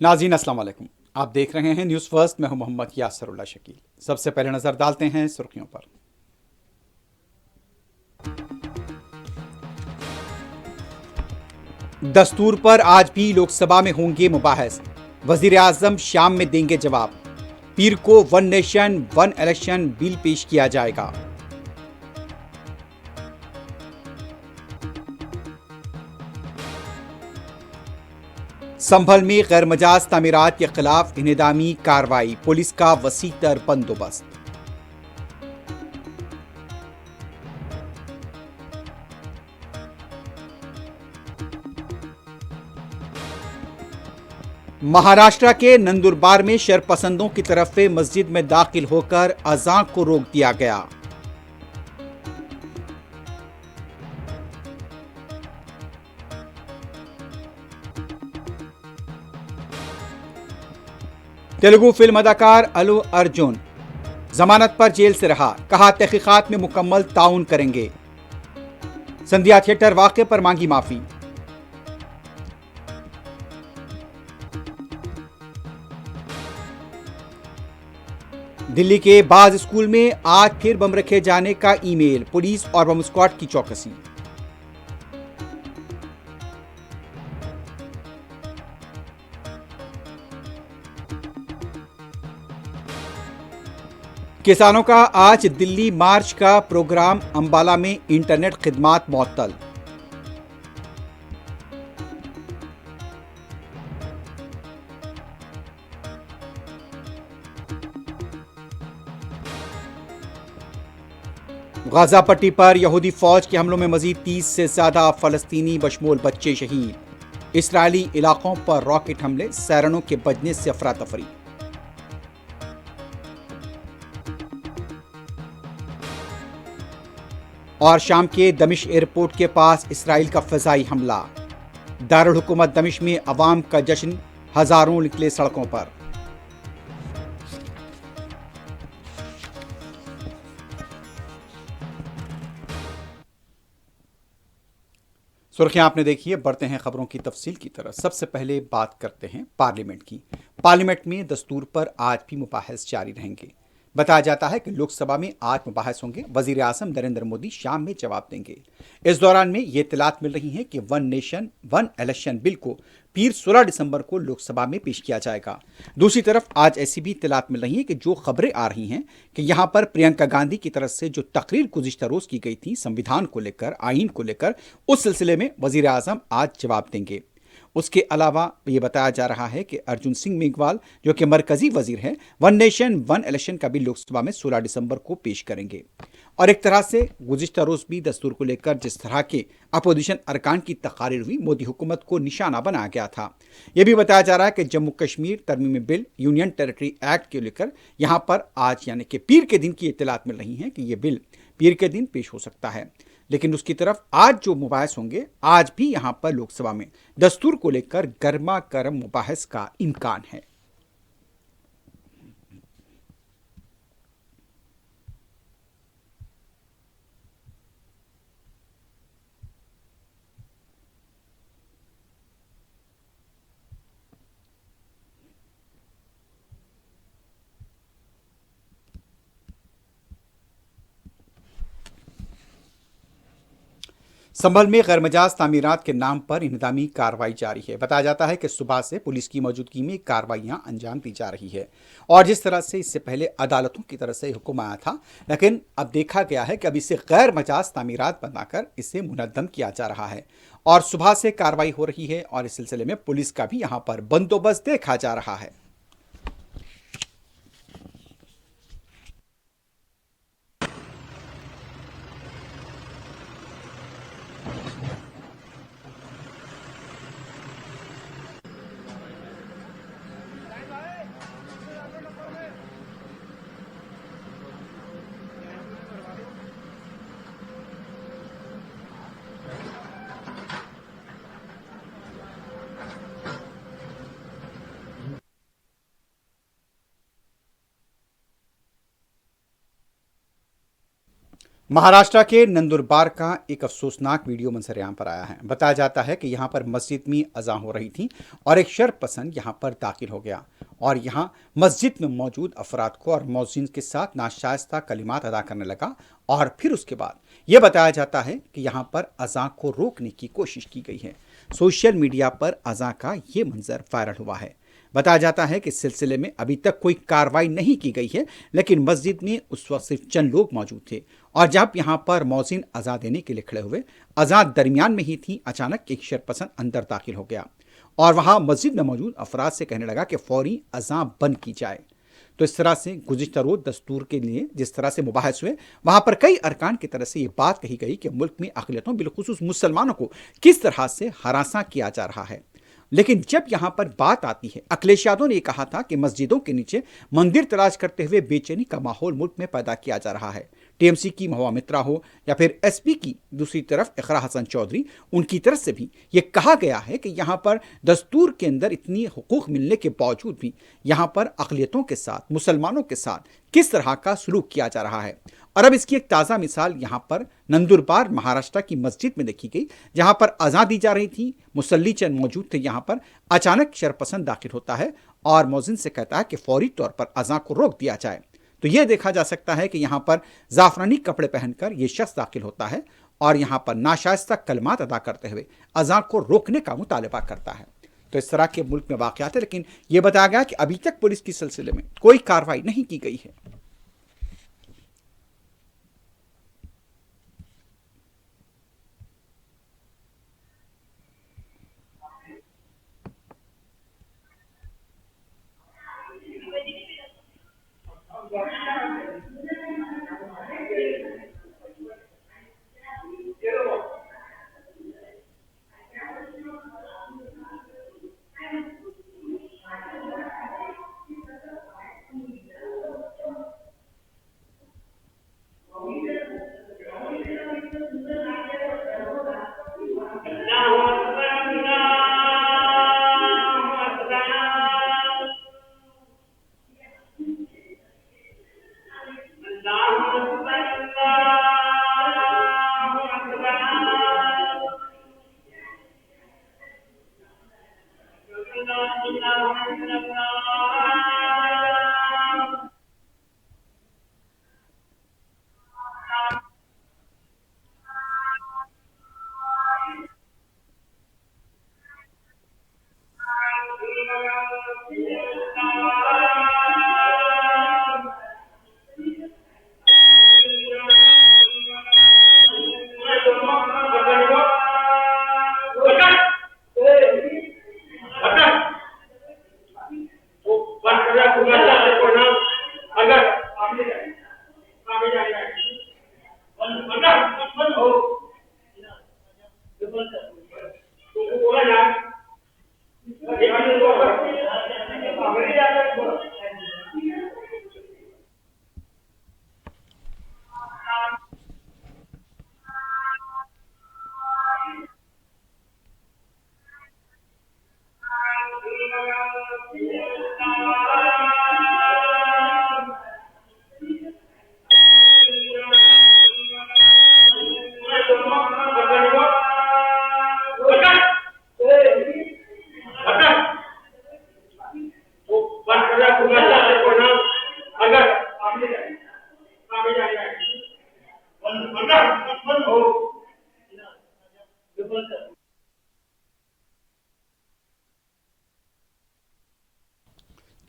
नाज़रीन अस्सलाम वालेकुम। आप देख रहे हैं न्यूज़ फर्स्ट। मैं हूं मोहम्मद यासरुल्लाह शकील। सबसे पहले नज़र डालते हैं सुर्खियों पर। दस्तूर पर आज भी लोकसभा में होंगे मुबाहस। वजीर आजम शाम में देंगे जवाब। पीर को one nation one election bill पेश किया जाएगा। संभल में गैर मजाज तामीरात के खिलाफ इन्हदामी कार्रवाई, पुलिस का वसी तर बंदोबस्त। महाराष्ट्र के नंदुरबार में शरपसंदों की तरफ से मस्जिद में दाखिल होकर अजान को रोक दिया गया। तेलुगु फिल्म अदाकार अल्लू अर्जुन जमानत पर जेल से रहा, कहा तहकीकात में मुकम्मल ताउन करेंगे। संध्या थिएटर वाक़े पर मांगी माफी। दिल्ली के बाज स्कूल में आज फिर बम रखे जाने का ईमेल, पुलिस और बम स्क्वाड की चौकसी। किसानों का आज दिल्ली मार्च का प्रोग्राम, अंबाला में इंटरनेट खिदमात मुअत्तल। गाजा पट्टी पर यहूदी फौज के हमलों में मजीद 30 से ज्यादा फलस्तीनी बशमूल बच्चे शहीद। इसराइली इलाकों पर रॉकेट हमले, सैरनों के बजने से अफरा तफरी। और शाम के दमिश एयरपोर्ट के पास इसराइल का फजाई हमला। दारुल हुकूमत दमिश में अवाम का जश्न, हजारों निकले सड़कों पर। सुर्खियां आपने देखी है। बढ़ते हैं खबरों की तफसील की तरफ। सबसे पहले बात करते हैं पार्लियामेंट की। पार्लियामेंट में दस्तूर पर आज भी मुबाहस जारी रहेंगे। बताया जाता है कि लोकसभा में आज मुबाहस होंगे। वजीर आजम नरेंद्र मोदी शाम में जवाब देंगे। इस दौरान में ये इत्तलात मिल रही है कि one nation one election bill को पीर 16 दिसंबर को लोकसभा में पेश किया जाएगा। दूसरी तरफ आज ऐसी भी इत्तलात मिल रही है कि जो खबरें आ रही हैं कि यहां पर प्रियंका गांधी की तरफ से जो तकरीर गुज़िश्ता रोज की गई थी संविधान को लेकर, आईन को लेकर, उस सिलसिले में वजीर आजम आज जवाब देंगे। उसके अलावा ये बताया जा रहा है कि अर्जुन सिंह मेघवाल जो कि मरकजी वजीर हैं, वन नेशन वन इलेक्शन का भी लोकसभा में 16 दिसंबर को पेश करेंगे। और एक तरह से गुज़िश्ता रोज भी दस्तूर को लेकर जिस तरह के अपोजिशन अरकान की तकारीर हुई, मोदी हुकूमत को निशाना बनाया गया था। यह भी बताया जा रहा है कि जम्मू कश्मीर तरमीमी बिल, यूनियन टेरिटरी एक्ट के लेकर यहाँ पर आज यानी कि पीर के दिन की इत्तलात मिल रही हैं कि यह बिल पीर के दिन पेश हो सकता है। लेकिन उसकी तरफ आज जो मुबाहस होंगे, आज भी यहां पर लोकसभा में दस्तूर को लेकर गर्मा गर्म मुबाहस का इम्कान है। संभल में गैरमजाज तामीरात के नाम पर इंतजामी कार्रवाई जारी है। बताया जाता है कि सुबह से पुलिस की मौजूदगी में कार्रवाइयां अंजाम दी जा रही है। और जिस तरह से इससे पहले अदालतों की तरफ से हुक्म आया था, लेकिन अब देखा गया है कि अब इसे गैर मजाज तामीरात बनाकर इसे मुनद्दम किया जा रहा है। और सुबह से कार्रवाई हो रही है और इस सिलसिले में पुलिस का भी यहाँ पर बंदोबस्त देखा जा रहा है। महाराष्ट्र के नंदुरबार का एक अफसोसनाक वीडियो मंजर पर आया है। बताया जाता है कि यहाँ पर मस्जिद में अज़ान हो रही थी और एक शरपसंद यहाँ पर दाखिल हो गया और यहाँ मस्जिद में मौजूद अफराद को और मौज़िन के साथ नाशाइस्ता कलिमात अदा करने लगा और फिर उसके बाद ये बताया जाता है कि यहाँ पर अज़ान को रोकने की कोशिश की गई है। सोशल मीडिया पर अज़ान का ये मंजर वायरल हुआ है। बताया जाता है कि इस सिलसिले में अभी तक कोई कार्रवाई नहीं की गई है, लेकिन मस्जिद में उस वक्त सिर्फ चंद लोग मौजूद थे और जब यहाँ पर मौजिन अज़ान देने के लिए खड़े हुए, अज़ान दरमियान में ही थी, अचानक एक शरपसंद अंदर दाखिल हो गया और वहाँ मस्जिद में मौजूद अफराद से कहने लगा कि फौरी अज़ान बंद की जाए। तो इस तरह से गुज़िश्ता रोज़ दस्तूर के लिए जिस तरह से मुबाहिस हुए, वहाँ पर कई अरकान की तरफ से ये बात कही गई कि मुल्क में अक़लियतों बिलखुसूस मुसलमानों को किस तरह से हरासा किया जा रहा है। लेकिन जब यहां पर बात आती है, अखिलेश यादव ने कहा था कि मस्जिदों के नीचे मंदिर तलाश करते हुए बेचैनी का माहौल मुल्क में पैदा किया जा रहा है। टीएमसी की महुआ मित्रा हो या फिर एसपी की दूसरी तरफ इकरा हसन चौधरी, उनकी तरफ से भी ये कहा गया है कि यहाँ पर दस्तूर के अंदर इतनी हुकूक मिलने के बावजूद भी यहाँ पर अक़लियतों के साथ, मुसलमानों के साथ किस तरह का सलूक किया जा रहा है। और अब इसकी एक ताज़ा मिसाल यहाँ पर नंदुरबार महाराष्ट्र की मस्जिद में देखी गई, जहाँ पर अज़ान दी जा रही थी, मुसल्ली चंद मौजूद थे। यहाँ पर अचानक शरपसंद दाखिल होता है और मौजिन से कहता है कि फौरी तौर पर अज़ान को रोक दिया जाए। तो यह देखा जा सकता है कि यहाँ पर जाफरानी कपड़े पहनकर यह शख्स दाखिल होता है और यहाँ पर नाशाइस्ता कलमात अदा करते हुए अज़ान को रोकने का मुतालबा करता है। तो इस तरह के मुल्क में वाक़यात है, लेकिन यह बताया गया कि अभी तक पुलिस के सिलसिले में कोई कार्रवाई नहीं की गई है।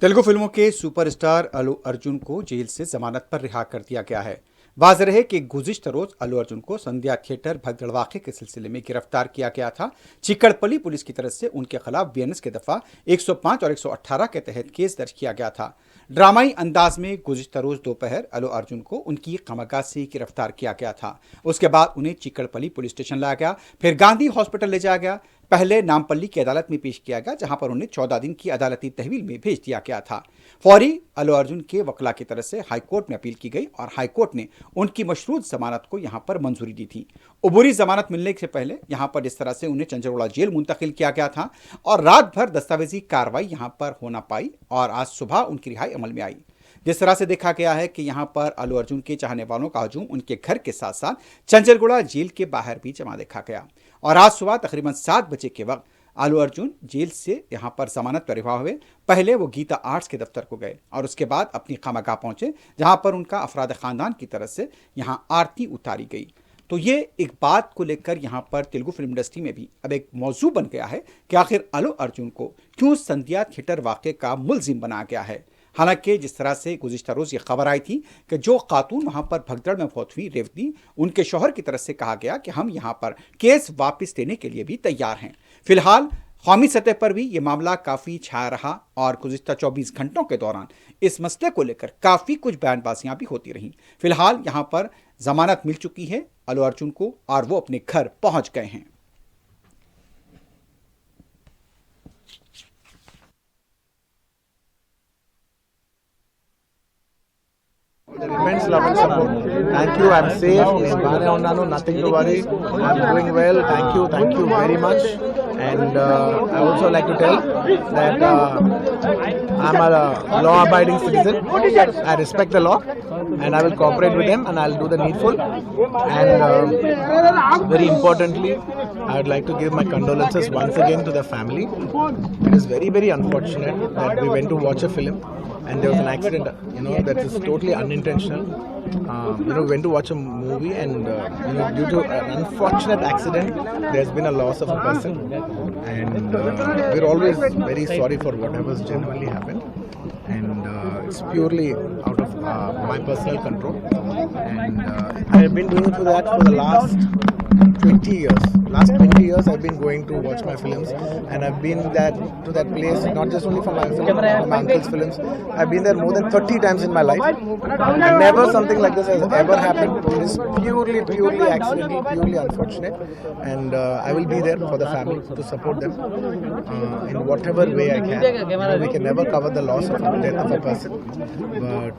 तेलुगु फिल्मों के सुपरस्टार अल्लू अर्जुन को जेल से जमानत पर रिहा कर दिया गया है। वाज़ेह रहे कि गुज़िश्ता रोज अल्लू अर्जुन को संध्या थिएटर भगदड़ वाक़े के सिलसिले में गिरफ्तार किया गया था। चिक्कड़पल्ली पुलिस की तरफ से उनके खिलाफ बीएनएस के दफ़ा 105 और 118 के तहत केस दर्ज किया गया था। ड्रामाई अंदाज में गुज़िश्ता रोज दोपहर अल्लू अर्जुन को उनकी कमरगाह से गिरफ्तार किया गया था। उसके बाद उन्हें चिक्कड़पल्ली पुलिस स्टेशन लाया गया, फिर गांधी हॉस्पिटल ले जाया गया। पहले नामपल्ली की अदालत में पेश किया गया, जहां पर उन्हें 14 दिन की अदालती तहवील में भेज दिया गया था। फौरी अल्लू अर्जुन के वकला की तरफ से हाईकोर्ट में अपील की गई और हाईकोर्ट ने उनकी मशरूत जमानत को यहां पर मंजूरी दी थी। उबूरी जमानत मिलने से पहले यहां पर जिस तरह से उन्हें चंचलगौड़ा जेल मुंतकिल किया गया था और रात भर दस्तावेजी कार्रवाई यहां पर होना पाई और आज सुबह उनकी रिहाई अमल में आई। जिस तरह से देखा गया है कि यहाँ पर अल्लू अर्जुन के चाहने वालों का हजूम उनके घर के साथ साथ चंचलगुड़ा जेल के बाहर भी जमा देखा गया। और आज सुबह तकरीबन 7 बजे के वक्त अल्लू अर्जुन जेल से यहाँ पर जमानत पर रिहा हुए। पहले वो गीता आर्ट्स के दफ्तर को गए और उसके बाद अपनी खामगाह पहुंचे, जहां पर उनका अफराद खानदान की तरफ से यहाँ आरती उतारी गई। तो ये एक बात को लेकर यहाँ पर तेलुगु फिल्म इंडस्ट्री में भी अब एक मौजू बन गया है कि आखिर अल्लू अर्जुन को क्यों संध्या थिएटर वाक़े का मुलजिम बनाया गया है। हालांकि जिस तरह से गुज़िश्ता रोज़ ये खबर आई थी कि जो खातून वहाँ पर भगदड़ में फौत हुई रेवती, उनके शौहर की तरफ से कहा गया कि हम यहाँ पर केस वापस लेने के लिए भी तैयार हैं। फिलहाल कौमी सतह पर भी ये मामला काफ़ी छाया रहा और गुज़िश्ता 24 घंटों के दौरान इस मसले को लेकर काफ़ी कुछ बयानबाजियाँ भी होती रहीं। फिलहाल यहाँ पर जमानत मिल चुकी है अल्लू अर्जुन को और वो अपने घर पहुंच गए हैं। Immense love and support. Thank you. I'm safe. Baane unnanu, nothing to worry. I'm doing well. Thank you very much. And I also like to tell that I'm a law-abiding citizen. I respect the law, and I will cooperate with them, and I'll do the needful. And very importantly, I would like to give my condolences once again to the family. It is very, very unfortunate that we went to watch a film and there was an accident, that is totally unintentional. Went to watch a movie and, due to an unfortunate accident, there's been a loss of a person. And we're always very sorry for whatever's genuinely happened. And it's purely out of my personal control. And I've been doing that for the last 20 years. Last 20 years I've been going to watch my films, and I've been to that place not just only for my film, for my uncle's films. I've been there more than 30 times in my life, and never something like this has ever happened. It is purely accidental, purely unfortunate, and I will be there for the family to support them in whatever way I can. We can never cover the loss of the death of a person, but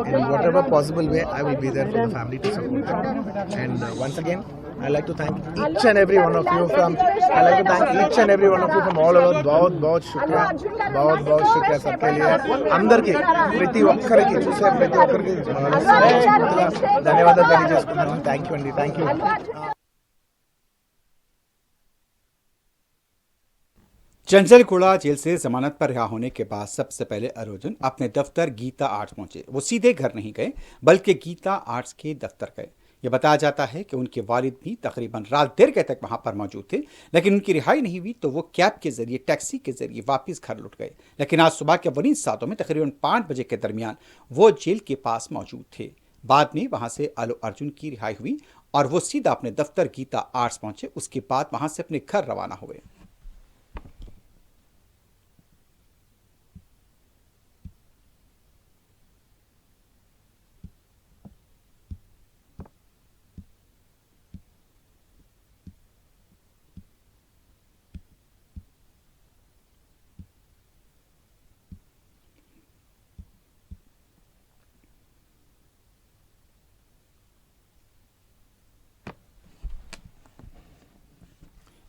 in whatever possible way I will be there for the family to support them. And once again, I like to thank each and every one of you from all over. बहुत शुक्रिया सबके लिए, अंदर की प्रति ఒక్కరికి చూసే ప్రతి ఒక్కరికి ధన్యవాదాలు తెలియజేసుకుంటున్నాను. థ్యాంక్ యూ అండి, థ్యాంక్ యూ. चंचलगुड़ा जेल से जमानत पर रिहा होने के बाद सबसे पहले अर्जुन अपने दफ्तर गीता आर्ट्स पहुंचे। वो सीधे घर नहीं गए बल्कि गीता आर्ट्स के दफ्तर गए। ये बताया जाता है कि उनके वालिद भी तकरीबन रात 1:30 तक वहां पर मौजूद थे, लेकिन उनकी रिहाई नहीं हुई तो वो कैब के जरिए, टैक्सी के जरिए वापस घर लौट गए। लेकिन आज सुबह के अवलीन सातों में तकरीबन 5 बजे के दरमियान वो जेल के पास मौजूद थे। बाद में वहां से अल्लू अर्जुन की रिहाई हुई और वो सीधा अपने दफ्तर गीता आर्ट्स पहुंचे। उसके बाद वहां से अपने घर रवाना हुए।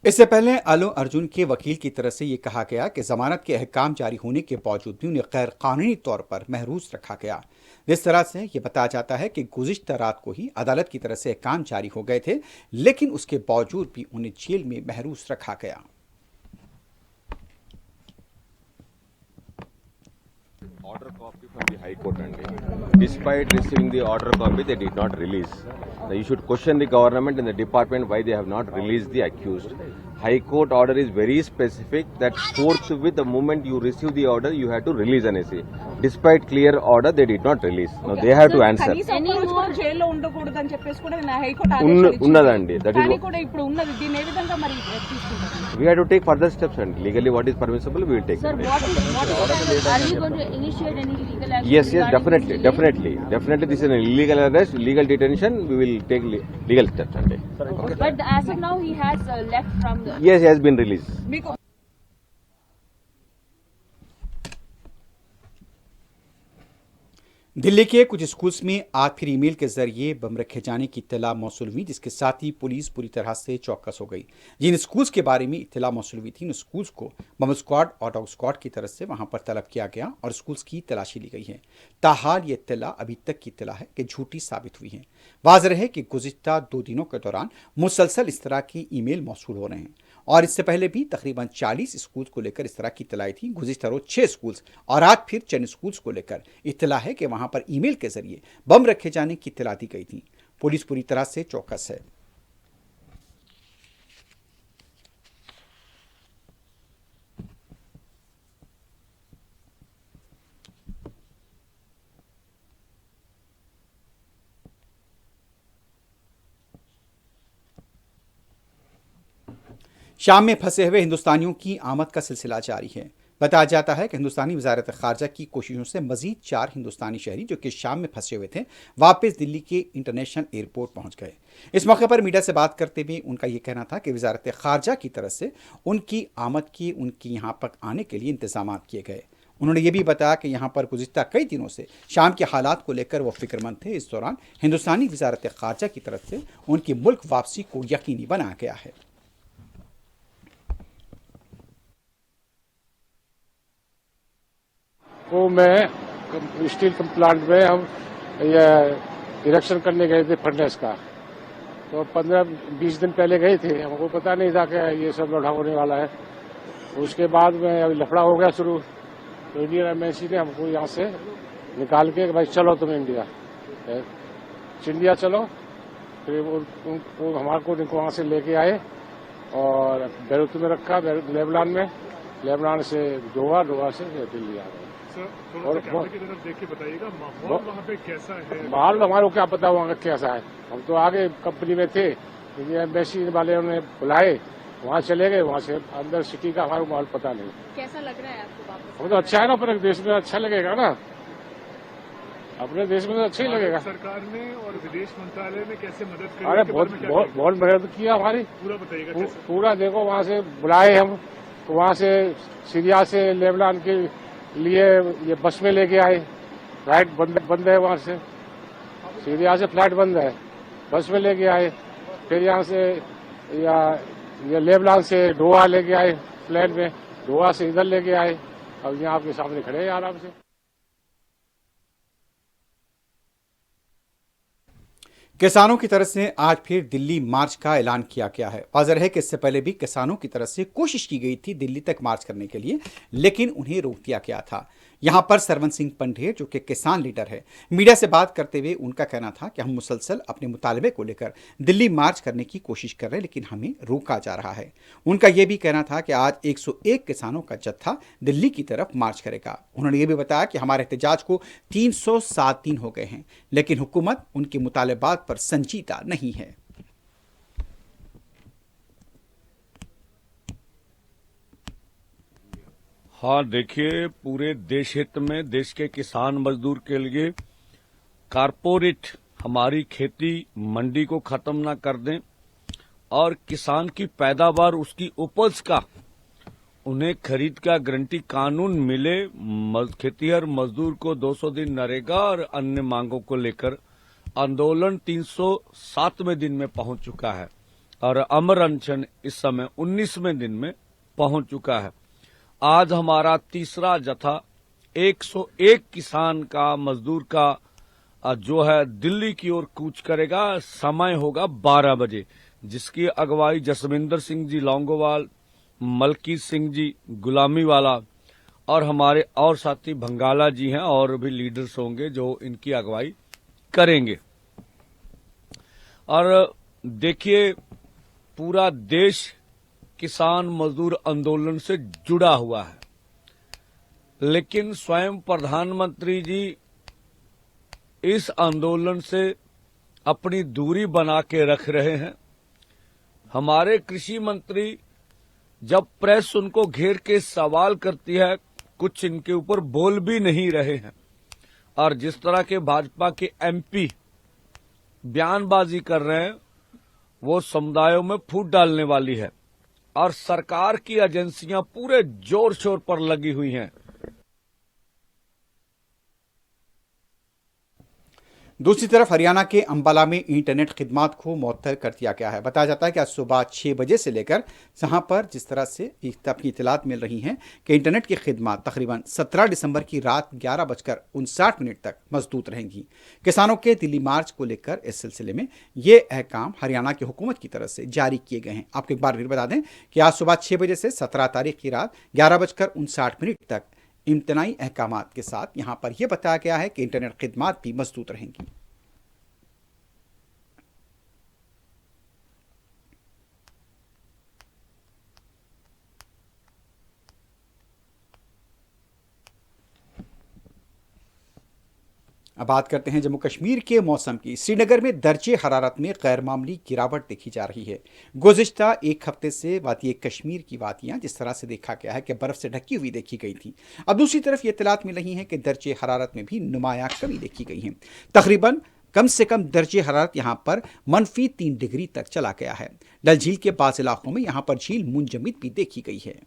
इससे पहले अल्लू अर्जुन के वकील की तरफ से ये कहा गया कि जमानत के अहकाम जारी होने के बावजूद भी उन्हें गैर कानूनी तौर पर महरूज रखा गया। जिस तरह से ये बताया जाता है कि गुज़िश्ता रात को ही अदालत की तरफ से अहकाम जारी हो गए थे, लेकिन उसके बावजूद भी उन्हें जेल में महरूज रखा गया। Order copy from the High Court only. Despite receiving the order copy, they did not release. Now you should question the government and the department why they have not released the accused. High Court order is very specific that forthwith the moment you receive the order, you have to release an essay. Despite clear order, they did not release. Now they have to answer. జైల్లో ఉండకూడదని చెప్పేసి కూడా high court ఆదేశాలు ఇచ్చింది. ఉన్నదండి. That కానీ is కూడా ఇప్పుడు ఉన్నది. దీని ఏ విధంగా మరి తీసుకుంటారు? we have to take further steps and legally what is permissible we will take. Sir, what is are you going to initiate any legal action? Yes, regarding definitely. This is an illegal arrest, illegal detention. We will take legal steps and take. Okay. But as of now, he has left from the. Yes, he has been released. మీకు दिल्ली के कुछ schools में आज फिर email के जरिए बम रखे जाने की इत्तला मौसूल हुई, जिसके साथ ही पुलिस पूरी तरह से चौकस हो गई। जिन स्कूल्स के बारे में इत्तला मौसूल हुई थी उन स्कूल्स को बम स्क्वाड और डॉग स्क्वाड की तरफ से वहां पर तलब किया गया और स्कूल्स की तलाशी ली गई है। ताहाल ये इत्तला अभी तक की इत्तला है कि झूठी साबित हुई है। वाज़ेह है कि गुज़िश्ता 2 दिनों के दौरान मुसलसल इस तरह की ईमेल मौसूल हो रहे हैं और इससे पहले भी तकरीबन 40 स्कूल्स को लेकर इस तरह की इत्तलाई थी। गुज़िश्ता रोज 6 स्कूल्स और आज फिर चंद स्कूल्स को लेकर इत्तला है कि वहां पर ईमेल के जरिए बम रखे जाने की इत्तला दी गई थी। पुलिस पूरी तरह से चौकस है। शाम में फंसे हुए हिंदुस्तानियों की आमद का सिलसिला जारी है। बताया जाता है कि हिंदुस्तानी वजारत खारजा की कोशिशों से मजीद 4 हिंदुस्तानी शहरी जो कि शाम में फंसे हुए थे वापस दिल्ली के इंटरनेशनल एयरपोर्ट पहुंच गए। इस मौके पर मीडिया से बात करते हुए उनका यह कहना था कि वजारत खारजा की तरफ से उनकी आमद की उनकी यहाँ पर आने के लिए इंतजाम किए गए। उन्होंने ये भी बताया कि यहाँ पर गुज़िश्ता कई दिनों से शाम के हालात को लेकर वो फिक्रमंद थे। इस दौरान हिंदुस्तानी वजारत खारजा की तरफ से उनकी मुल्क वापसी को यकीनी बनाया गया है। वो मैं स्टील प्लांट में हम ये इलेक्शन करने गए थे फर्नेस का, तो 15-20 दिन पहले गए थे। हमको पता नहीं था कि ये सब लड़ाई होने वाला है। उसके बाद में अभी लफड़ा हो गया शुरू, तो इंडियन एम्बेसी ने हमको यहाँ से निकाल के भाई चलो तुम इंडिया चलो। फिर वो हमारे को वहाँ से लेके आए और बैरूत में रखा, लेबनान में, लेबनान से दोहा से दिल्ली आ गए। और की तरफ देख के बताइएगा माहौल वहाँ पे कैसा है? माहौल हमारे को क्या पता वहाँ का कैसा है, हम तो आगे कंपनी में थे, एम्बेसी वाले उन्हें बुलाए, वहाँ चले गए। वहाँ से अंदर सिटी का हमारे माहौल पता नहीं। कैसा लग रहा है आपको वापस? वो तो अच्छा है ना, अपने देश में अच्छा लगेगा ना, अपने देश में तो अच्छा ही लगेगा। सरकार ने और विदेश मंत्रालय ने कैसे मदद की? अरे बहुत मदद किया हमारी। पूरा बताइएगा। पूरा देखो, वहाँ से बुलाए हम, तो वहाँ से सीरिया से लेबनान के लिए ये बस में लेके आए। फ्लाइट बंद है वहाँ से, सीरिया से फ्लाइट बंद है, बस में लेके आए। फिर यहाँ से ये लेबनान से दोहा लेके आए प्लेन में, दोहा से इधर लेके आए। अब यहाँ आपके सामने खड़े हैं आराम से। किसानों की तरफ से आज फिर दिल्ली मार्च का ऐलान किया गया है। वाज़ेह है कि इससे पहले भी किसानों की तरफ से कोशिश की गई थी दिल्ली तक मार्च करने के लिए, लेकिन उन्हें रोक दिया गया था। यहाँ पर सरवन सिंह पंढेर जो कि किसान लीडर है, मीडिया से बात करते हुए उनका कहना था कि हम मुसलसल अपने मुतालबे को लेकर दिल्ली मार्च करने की कोशिश कर रहे हैं, लेकिन हमें रोका जा रहा है। उनका यह भी कहना था कि आज 101 किसानों का जत्था दिल्ली की तरफ मार्च करेगा। उन्होंने ये भी बताया कि हमारे एहतजाज को 307 दिन हो गए हैं, लेकिन हुकूमत उनके मुतालबात पर संजीदा नहीं है। हाँ, देखिए, पूरे देश हित में देश के किसान मजदूर के लिए कारपोरेट हमारी खेती मंडी को खत्म ना कर दें और किसान की पैदावार, उसकी उपज का उन्हें खरीद का गारंटी कानून मिले। खेतीहर मजदूर को 200 दिन नरेगा और अन्य मांगों को लेकर आंदोलन 307वें दिन में पहुंच चुका है और अमर अनशन इस समय 19वें दिन में पहुंच चुका है। आज हमारा तीसरा जत्था 101 किसान का मजदूर का जो है दिल्ली की ओर कूच करेगा। समय होगा 12 बजे, जिसकी अगुवाई जसविंदर सिंह जी लौंगोवाल, मलकीत सिंह जी गुलामी वाला और हमारे और साथी भंगाला जी हैं, और भी लीडर्स होंगे जो इनकी अगुवाई करेंगे। और देखिए, पूरा देश किसान मजदूर आंदोलन से जुड़ा हुआ है, लेकिन स्वयं प्रधानमंत्री जी इस आंदोलन से अपनी दूरी बना के रख रहे हैं। हमारे कृषि मंत्री जब प्रेस उनको घेर के सवाल करती है, कुछ इनके ऊपर बोल भी नहीं रहे हैं। और जिस तरह के भाजपा के एमपी बयानबाजी कर रहे हैं, वो समुदायों में फूट डालने वाली है और सरकार की एजेंसियां पूरे जोर शोर पर लगी हुई हैं। दूसरी तरफ हरियाणा के अंबाला में इंटरनेट खिदमात को मअतल कर दिया गया है। बताया जाता है कि आज सुबह 6 बजे से लेकर यहाँ पर जिस तरह से अपनी इतलात मिल रही हैं कि इंटरनेट की खिदमत तकरीबन 17 दिसंबर की रात 11:59 तक मजबूत रहेंगी। किसानों के दिल्ली मार्च को लेकर इस सिलसिले में ये अहकाम हरियाणा की हुकूमत की तरफ से जारी किए गए हैं। आपको एक बार फिर बता दें कि आज सुबह 6 बजे से 17 तारीख की रात 11:59 तक इम्तनाई अहकामात के साथ यहाँ पर यह बताया गया है कि इंटरनेट खिदमात भी मजबूत रहेंगी। अब बात करते हैं जम्मू कश्मीर के मौसम की। श्रीनगर में दर्जे हरारत में गैर मामूली गिरावट देखी जा रही है। गुज़िश्ता एक हफ्ते से वादी कश्मीर की वादियां जिस तरह से देखा गया है कि बर्फ से ढकी हुई देखी गई थी, अब दूसरी तरफ ये इत्तलात मिल रही हैं कि दर्जे हरारत में भी नुमाया कमी देखी गई है। तकरीबन कम से कम दर्जे हरारत यहाँ पर -3 डिग्री तक चला गया है। डल झील के बाज़ इलाकों में यहाँ पर झील मुंजमद भी देखी गई है।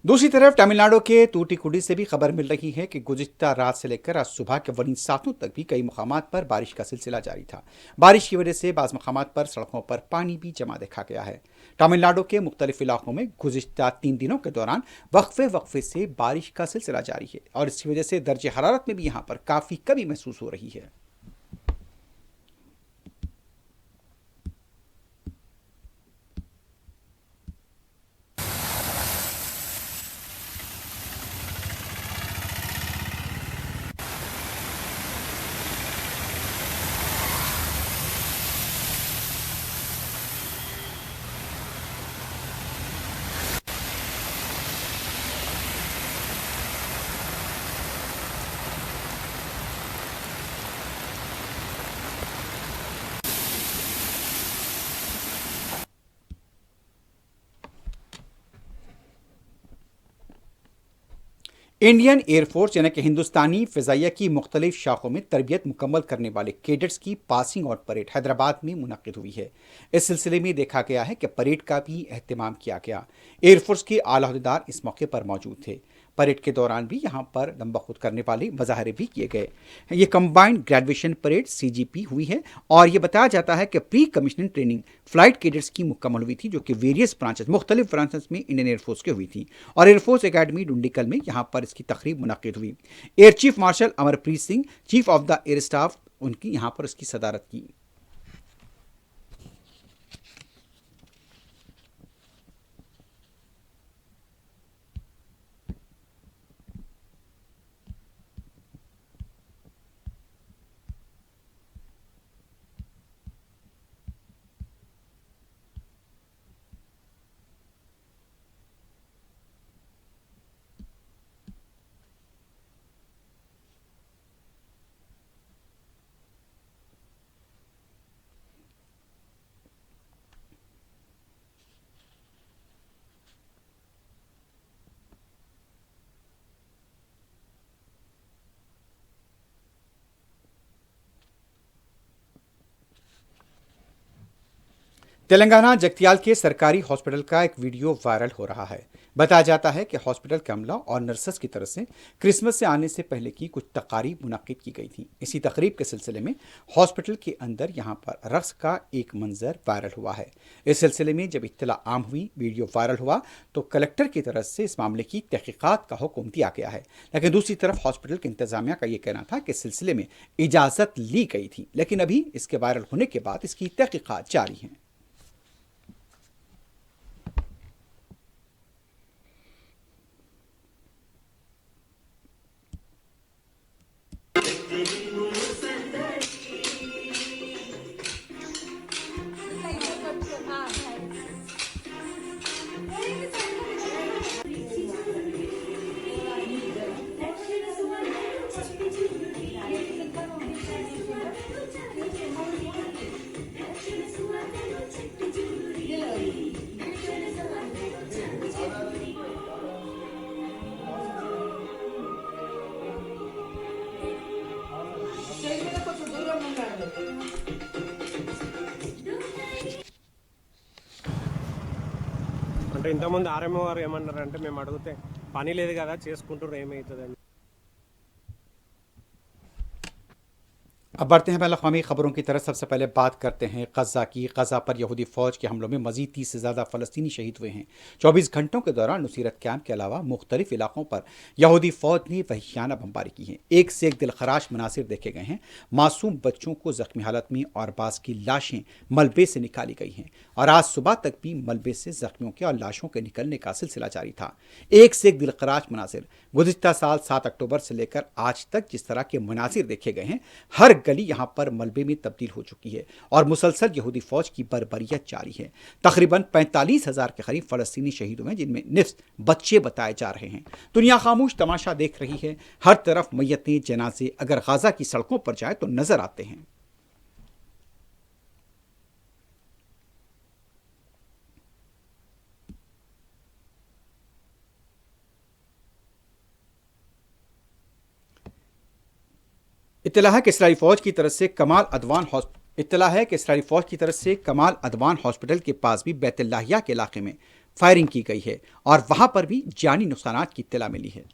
दूसरी तरफ तमिलनाडु के तूतीकुडी से भी खबर मिल रही है कि गुज़िश्ता रात से लेकर आज सुबह के वरीन सातों तक भी कई मुकामात पर बारिश का सिलसिला जारी था। बारिश की वजह से बाज़ मुकामात पर सड़कों पर पानी भी जमा देखा गया है। तमिलनाडु के मुख्तलिफ इलाकों में गुज़िश्ता 3 दिनों के दौरान वक्फे से बारिश का सिलसिला जारी है और इसकी वजह से दर्जे हरारत में भी यहाँ पर काफ़ी कमी महसूस हो रही है। इंडियन एयरफोर्स यानी कि हिंदुस्तानी फ़िज़ाइया की मुख्तलिफ शाखों में तरबियत मुकम्मल करने वाले कैडेट्स की पासिंग आउट परेड हैदराबाद में मुनक़िद हुई है। इस सिलसिले में देखा गया है कि परेड का भी एहतमाम किया गया। एयरफोर्स के आला अहदेदार इस मौके पर मौजूद थे। परेड के दौरान भी यहाँ पर दम बखुद करने वाले मुजाहरे भी किए गए। ये कंबाइंड ग्रेजुएशन परेड CGP हुई है और ये बताया जाता है कि pre commissioning training flight cadets की मुकम्मल हुई थी, जो कि वेरियस ब्रांचेस मुख्तलिफ ब्रांचेस में इंडियन एयरफोर्स की हुई थी और एयरफोर्स एकेडमी डुंडिकल में यहाँ पर इसकी तकरीब मुनक़िद हुई। Air chief marshal Amarpreet Singh, chief of the air staff, उनकी यहाँ पर इसकी सदारत की। तेलंगाना जगतियाल के सरकारी हॉस्पिटल का एक वीडियो वायरल हो रहा है। बताया जाता है कि हॉस्पिटल के अमला और नर्सेस की तरफ से क्रिसमस से आने से पहले की कुछ तकारीब मुनक़िद की गई थी। इसी तकरीब के सिलसिले में हॉस्पिटल के अंदर यहाँ पर रक्स का एक मंजर वायरल हुआ है। इस सिलसिले में जब इत्तला आम हुई, वीडियो वायरल हुआ, तो कलेक्टर की तरफ से इस मामले की तहकीकात का हुक्म दिया गया है। लेकिन दूसरी तरफ हॉस्पिटल के इंतजामिया का यह कहना था कि इस सिलसिले में इजाज़त ली गई थी, लेकिन अभी इसके वायरल होने के बाद इसकी तहकीकात जारी हैं। అంటే ఇంతకుముందు ఆర్ఎంఓ గారు ఏమన్నారంటే మేము అడిగితే పని లేదు కదా చేసుకుంటారు ఏమవుతుందని. अब बढ़ते हैं बैनुल-अक़वामी खबरों की तरफ। सबसे पहले बात करते हैं गजा की। गजा पर यहूदी फ़ौज के हमलों में मजीद 30 से ज़्यादा फ़लस्तीनी शहीद हुए हैं। 24 घंटों के दौरान नुसीरत कैंप के अलावा मुख्तलिफ इलाकों पर यहूदी फ़ौज ने वहियाना बमबारी की है। एक से एक दिलखराश मनासिर देखे गए हैं। मासूम बच्चों को जख्मी हालत में और बाज़ की लाशें मलबे से निकाली गई हैं और आज सुबह तक भी मलबे से जख्मियों के और लाशों के निकलने का सिलसिला जारी था। एक से एक दिलखराश मनासिर। गुज़िश्ता साल 7 अक्टूबर से लेकर आज तक जिस तरह के मनासिर देखे गए हैं, हर गली यहां पर मलबे में तब्दील हो चुकी है और मुसलसल यहूदी फौज की बर्बरियत जारी है। तकरीबन 45,000 के करीब फलस्तीनी शहीद हुए हैं, जिनमें निफ्स बच्चे बताए जा रहे हैं। दुनिया खामोश तमाशा देख रही है। हर तरफ मैयतें, जनाजे अगर गाजा की सड़कों पर जाए तो नजर आते हैं। इत्तला है कि इसराइली फौज की तरफ से कमाल अदवान हॉस्पिटल के पास भी बैतुल्लाहिया के इलाके में फायरिंग की गई है और वहां पर भी जानी नुकसानात की इत्तला मिली है।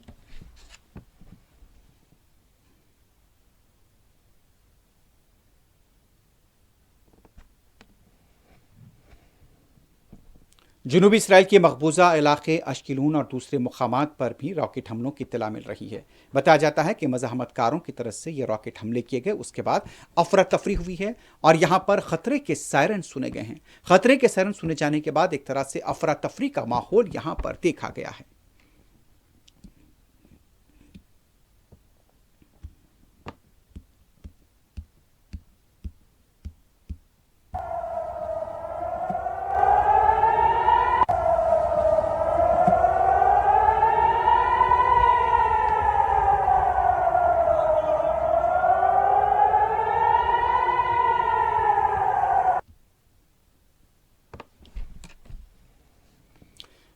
जनूबी इसराइल के मकबूजा इलाके अश्किलून और दूसरे मुकामात पर भी रॉकेट हमलों की इत्तला मिल रही है। बताया जाता है कि मज़ाहमतकारों की तरफ से ये रॉकेट हमले किए गए, उसके बाद अफरा तफरी हुई है और यहाँ पर ख़तरे के सायरन सुने गए हैं। ख़तरे के सायरन सुने जाने के बाद एक तरह से अफरा तफरी का माहौल यहाँ पर देखा गया है।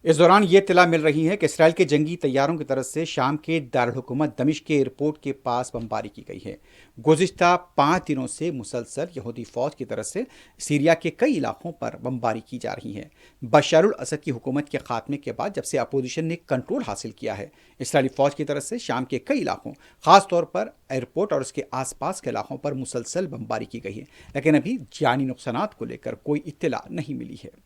इस दौरान ये इत्तला मिल रही है कि इसराइल के जंगी तैयारों की तरफ से शाम के दारुल हुकूमत दमिश्क के एयरपोर्ट के पास बमबारी की गई है। गुज़िश्ता 5 दिनों से मुसलसल यहूदी फ़ौज की तरफ से सीरिया के कई इलाकों पर बमबारी की जा रही है। बशर अल असद की हुकूमत के खात्मे के बाद जब से अपोजिशन ने कंट्रोल हासिल किया है, इसराइली फ़ौज की तरफ से शाम के कई इलाकों, ख़ास तौर पर एयरपोर्ट और उसके आसपास के इलाकों पर मुसलसल बमबारी की गई है, लेकिन अभी जानी नुकसानात को लेकर कोई इत्तला नहीं मिली है।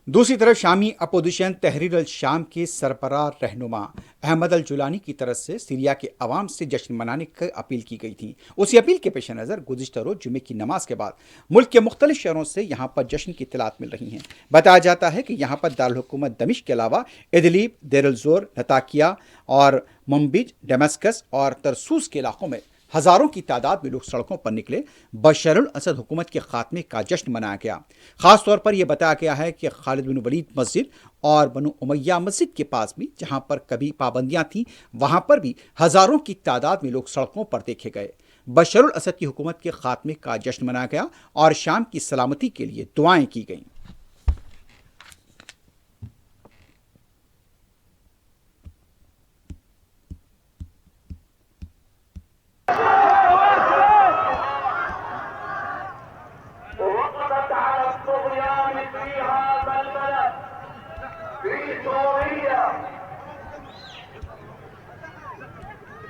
दूसरी तरफ शामी अपोजिशन तहरीर अल शाम के सरबराह रहनुमा अहमद अल जुलानी की तरफ से सीरिया के अवाम से जश्न मनाने की अपील की गई थी। उसी अपील के पेश नज़र गुज़िश्ता रोज़ जुमे की नमाज के बाद मुल्क के मुख्तलिफ शहरों से यहाँ पर जश्न की इत्तलात मिल रही हैं। बताया जाता है कि यहाँ पर दारुल हुकूमत दमिश्क के अलावा इदलिब, देर अल ज़ोर, लताकिया और मुंबिज, दमस्कस और तरसूस के इलाकों में हज़ारों की तादाद में लोग सड़कों पर निकले। बशर अल असद हुकूमत के खात्मे का जश्न मनाया गया। ख़ास तौर पर यह बताया गया है कि खालिद बिन वलीद मस्जिद और बनु उमैया मस्जिद के पास भी, जहां पर कभी पाबंदियां थीं, वहां पर भी हज़ारों की तादाद में लोग सड़कों पर देखे गए। बशर अल असद की हुकूमत के खात्मे का जश्न मनाया गया और शाम की सलामती के लिए दुआएं की गईं।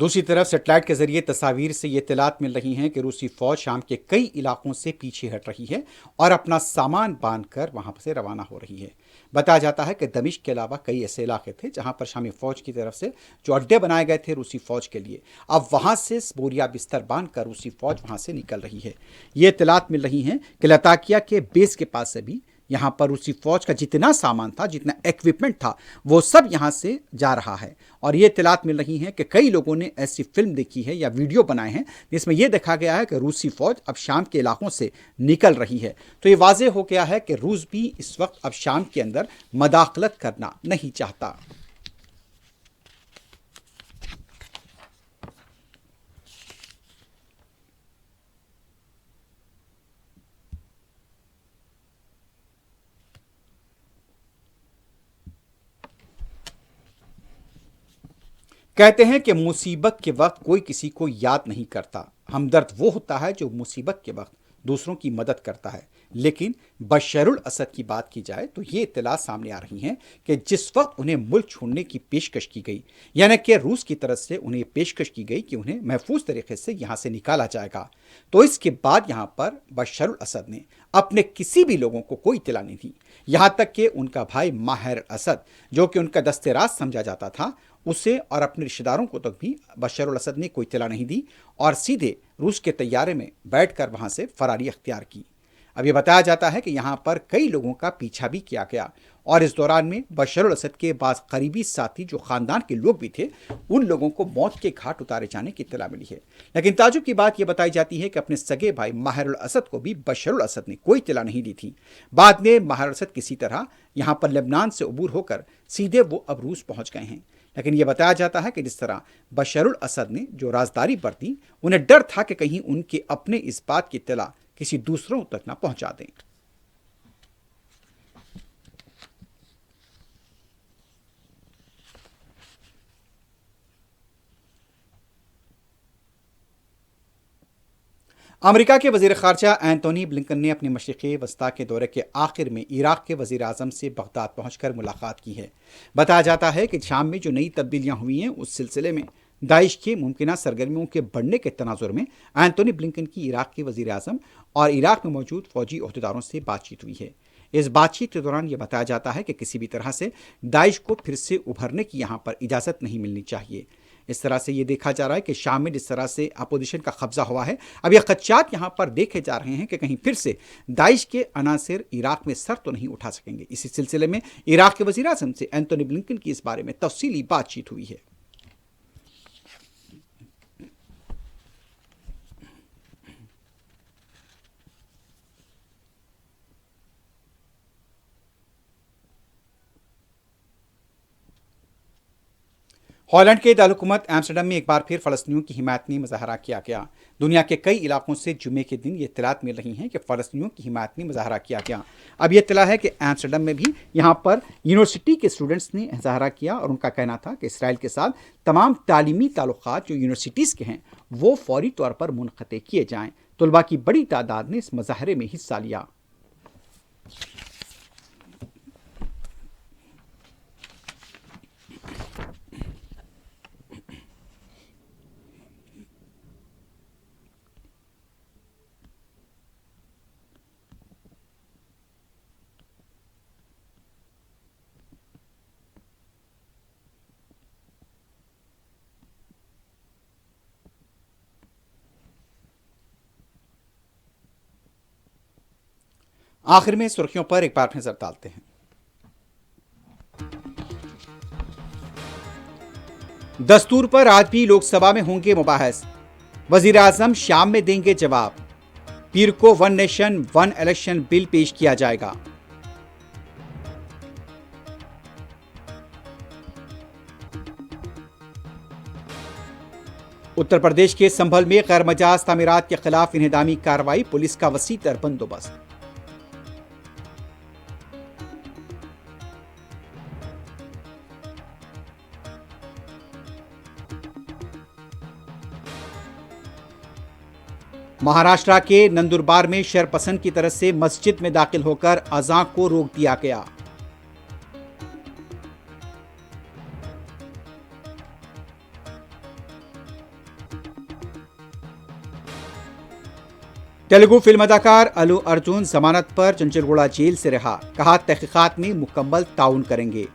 दूसरी तरफ सेटेलाइट के जरिए तस्वीर से ये इत्तलात मिल रही हैं कि रूसी फौज शाम के कई इलाकों से पीछे हट रही है और अपना सामान बांधकर वहां से रवाना हो रही है। बताया जाता है कि दमिश्क के अलावा कई ऐसे इलाके थे जहां पर शामी फौज की तरफ से जो अड्डे बनाए गए थे रूसी फौज के लिए, अब वहां से बोरिया बिस्तर बांधकर रूसी फौज वहां से निकल रही है। ये इत्तलात मिल रही हैं कि लताकिया के बेस के पास से भी यहाँ पर रूसी फौज का जितना सामान था, जितना इक्विपमेंट था, वो सब यहाँ से जा रहा है। और ये इत्तलात मिल रही हैं कि कई लोगों ने ऐसी फिल्म देखी है या वीडियो बनाए हैं जिसमें यह देखा गया है कि रूसी फौज अब शाम के इलाकों से निकल रही है। तो ये वाज़ेह हो गया है कि रूस भी इस वक्त अब शाम के अंदर मदाखलत करना नहीं चाहता। कहते हैं कि मुसीबत के वक्त कोई किसी को याद नहीं करता। हमदर्द वो होता है जो मुसीबत के वक्त दूसरों की मदद करता है। लेकिन बशरुल असद की बात की जाए तो ये इत्तला सामने आ रही हैं कि जिस वक्त उन्हें मुल्क छोड़ने की पेशकश की गई, यानी कि रूस की तरफ से उन्हें पेशकश की गई कि उन्हें महफूज तरीके से यहाँ से निकाला जाएगा, तो इसके बाद यहाँ पर बशरुल असद ने अपने किसी भी लोगों को कोई इत्तला नहीं दी। यहाँ तक कि उनका भाई माहिर असद, जो कि उनका दस्तेराज समझा जाता था, उसे और अपने रिश्तेदारों को तक भी बशरुल असद ने कोई इत्तला नहीं दी और सीधे रूस के तैयारे में बैठकर वहां से फरारी अख्तियार की। अब ये बताया जाता है कि यहाँ पर कई लोगों का पीछा भी किया गया और इस दौरान में बशरुल असद के बाद करीबी साथी जो खानदान के लोग भी थे, उन लोगों को मौत के घाट उतारे जाने की इत्तला मिली है। लेकिन ताजुब की बात यह बताई जाती है कि अपने सगे भाई माहिरुल असद को भी बशरुल असद ने कोई इत्तला नहीं दी थी। बाद में माहिरुल असद किसी तरह यहाँ पर लेबनान से अबूर होकर सीधे वो अब रूस पहुंच गए हैं। लेकिन यह बताया जाता है कि जिस तरह बशरुल असद ने जो राजदारी बरती, उन्हें डर था कि कहीं उनके अपने इस बात की इत्तला किसी दूसरों तक ना पहुंचा दें। अमेरिका के वजीर खारजा एंटोनी ब्लिंकन ने अपने मशरिक़ी वस्ता के दौरे के आखिर में इराक के वजीर आज़म से बगदाद पहुंचकर मुलाकात की है। बताया जाता है कि शाम में जो नई तब्दीलियां हुई हैं, उस सिलसिले में दाइश के मुमकिना सरगर्मियों के बढ़ने के तनाजुर में एंटोनी ब्लिंकन की इराक के वजीर आज़म और इराक में मौजूद फौजी अहदेदारों से बातचीत हुई है। इस बातचीत के दौरान यह बताया जाता है कि किसी भी तरह से दाइश को फिर से उभरने की यहाँ पर इजाज़त नहीं मिलनी चाहिए। इस तरह से ये देखा जा रहा है कि शाम में जिस तरह से अपोजिशन का कब्जा हुआ है, अब ये खदशात यहाँ पर देखे जा रहे हैं कि कहीं फिर से दाइश के अनासिर इराक में सर तो नहीं उठा सकेंगे। इसी सिलसिले में इराक के वज़ीर आज़म से एंटोनी ब्लिंकन की इस बारे में तफसीली बातचीत हुई है। हॉलैंड के दारुलहुकूमत एम्स्टर्डम में एक बार फिर फ़लस्तीनियों की हिमायत में मुजाहरा किया गया। दुनिया के कई इलाकों से जुमे के दिन ये इत्तलात मिल रही हैं कि फ़लस्तीनियों की हिमायत में मुजाहरा किया गया। अब ये इत्तला है कि एम्स्टर्डम में भी यहाँ पर यूनिवर्सिटी के स्टूडेंट्स ने मुजाहरा किया और उनका कहना था कि इसराइल के साथ तमाम तालीमी ताल्लुकात जो यूनिवर्सिटीज़ के हैं वो फौरी तौर पर मुनक़ते किए जाएँ। तलबा की बड़ी तादाद ने इस मुजाहरे में हिस्सा लिया। आखिर में सुर्खियों पर एक बार नजर डालते हैं। दस्तूर पर आज भी लोकसभा में होंगे मुबाहस, वजीर आजम शाम में देंगे जवाब। पीर को one nation one election bill पेश किया जाएगा। उत्तर प्रदेश के संभल में गैर मजाज तामीरात के खिलाफ इन्हदामी कार्रवाई, पुलिस का वसी तर बंदोबस्त। महाराष्ट्र के नंदुरबार में शरपसंद की तरफ से मस्जिद में दाखिल होकर अज़ान को रोक दिया गया। तेलुगु फिल्म अदाकार अल्लू अर्जुन जमानत पर चंचलगुड़ा जेल से रहा, कहा तहकीकात में मुकम्मल ताउन करेंगे।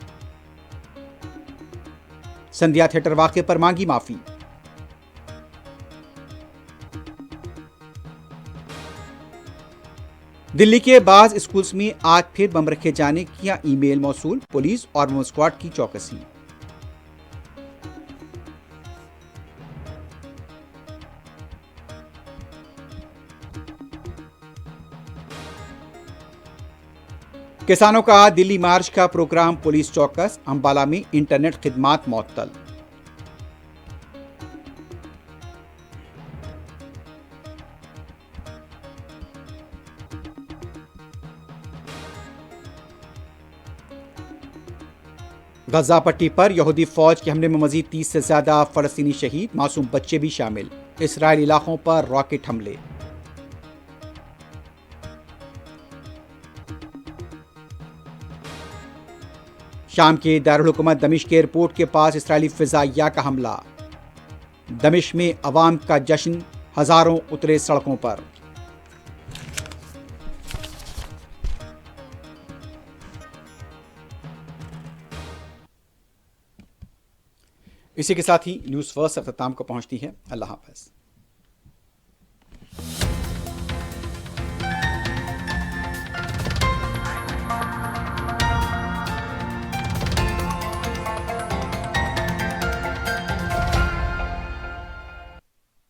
संध्या थिएटर वाकये पर मांगी माफी। दिल्ली के बाज स्कूल्स में आज फिर बम रखे जाने की ईमेल मौसूल, पुलिस और बम स्क्वाड की चौकसी। किसानों का दिल्ली मार्च का प्रोग्राम पुलिस चौकस, अंबाला में इंटरनेट खिदमात मुअत्तल। गजा पट्टी पर यहूदी फौज के हमले में मजीद 30 से ज्यादा फलस्तीनी शहीद, मासूम बच्चे भी शामिल। इसराइली इलाकों पर रॉकेट हमले। शाम के दारुल हुकूमत दमिश्क के एयरपोर्ट के पास इसराइली फिजाइया का हमला। दमिश्क में अवाम का जश्न, हजारों उतरे सड़कों पर। इसी के साथ ही न्यूज़ फर्स्ट अख्ताम को पहुंचती है। अल्लाह हाफ़िज़।